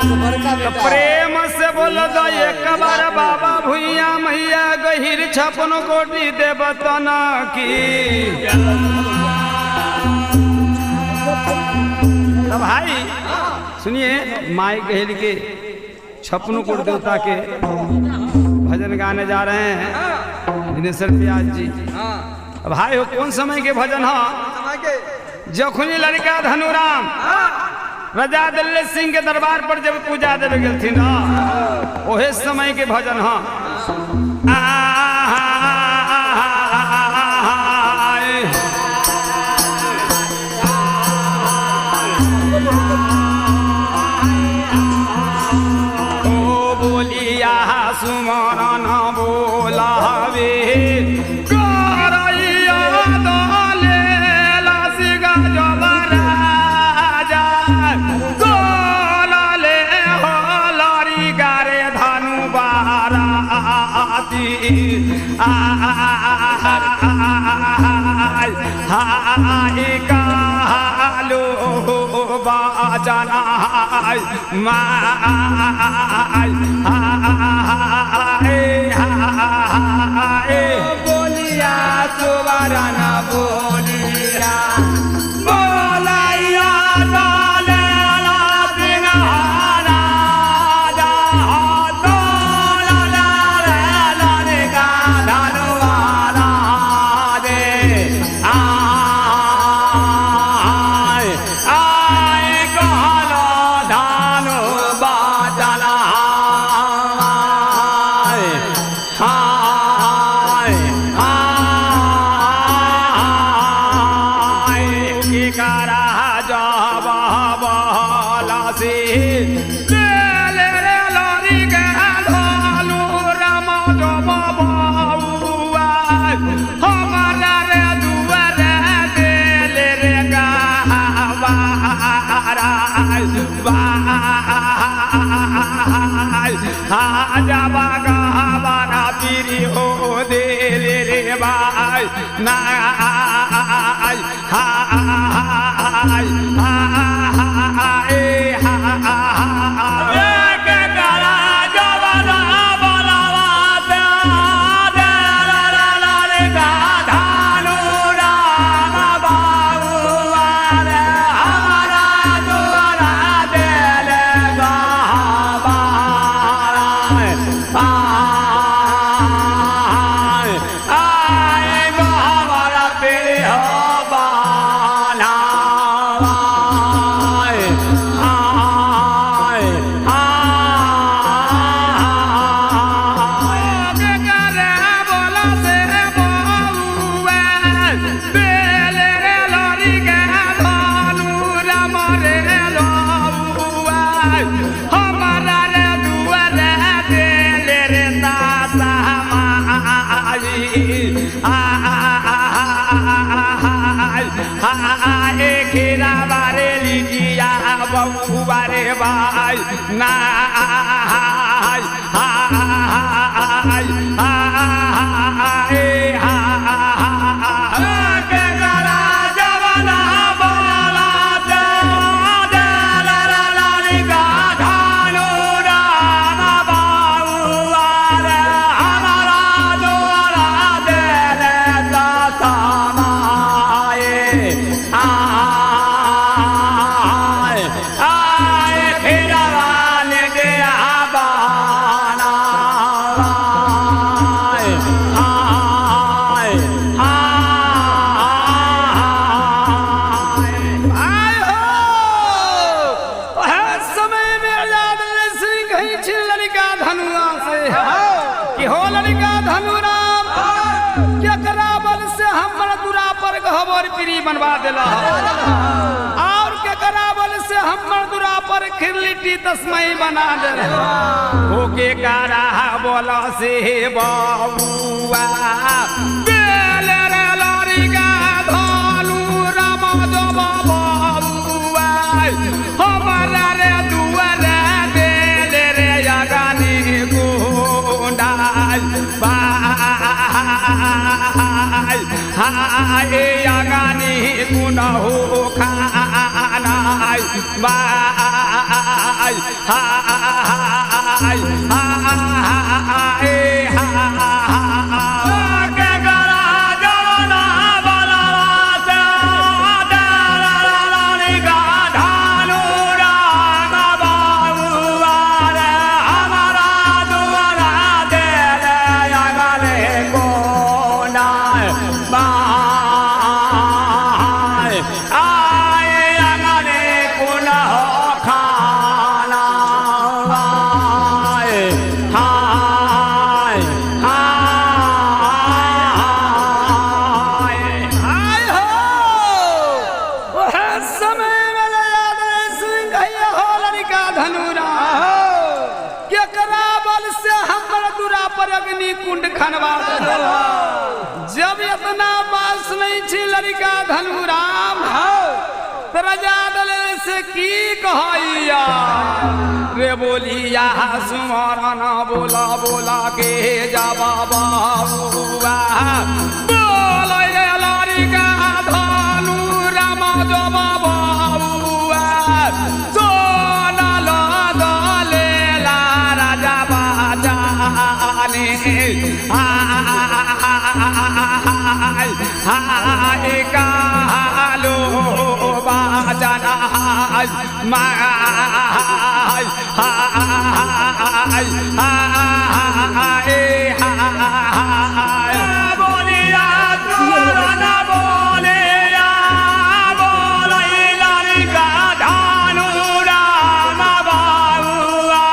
प्रेम से बोल दो एक बार बाबा भुइया मैया गहिर 56 कोटि देवतन की। तो भाई सुनिए माई गहिर के 56 कोटि देवता के भजन गाने जा रहे हैं दिनेश्वर प्याज जी। भाई हो कौन समय के भजन है? जखनी लड़का धनुराम राजा दिल्ली सिंह के दरबार पर जब पूजा देवे गए थी ना ओहे समय के भजन है। ओ बोलिया सुमरन बोलावे कालो बाजना बोलिया सुवरना बोलिया बोलाइया बागा पीरी हो दे रे भाई ना बारे भाई ना बनवा दिला और के करावल से हमर दुरा पर खिरलिटी तस्मई बना दे हो के करा बोला से बाबुआ बेल रे लड़ी का धालू राम जो बाबुआ हमारा रे दुआरे बेल रे यागानी गुंडा हाय यागानी गुना हो खाना बाय कुंड खनवा जब इतना बास नहीं छी लड़का धनुराम प्रजा दल से की कहैया रे बोलिया सुमरन बोला बोला के जा बाबा बोल लड़का धनुराम जो बाबा कालो बाजना बोलिया बोलिया बोलैला धनुराम बाबुआ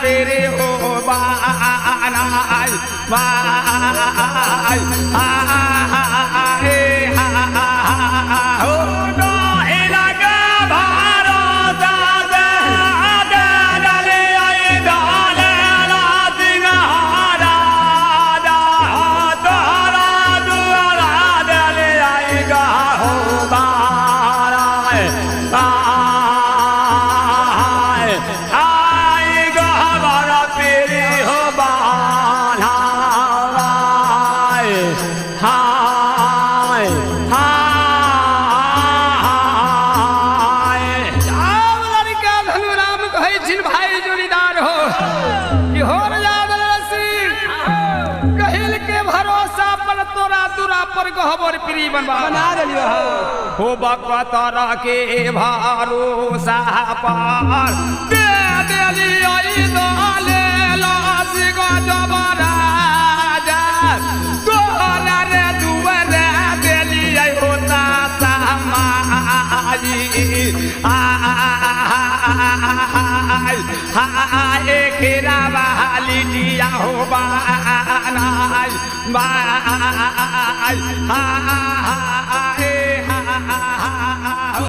तेरे हो बाना गहबर प्री बना दिलियो हो बकतरा के भरोसा पर दे दिलियो दले लास गजबरा जा तोरा रे दुवरे दिलियो होता समाजी एकेरा वाली दिया हो बाना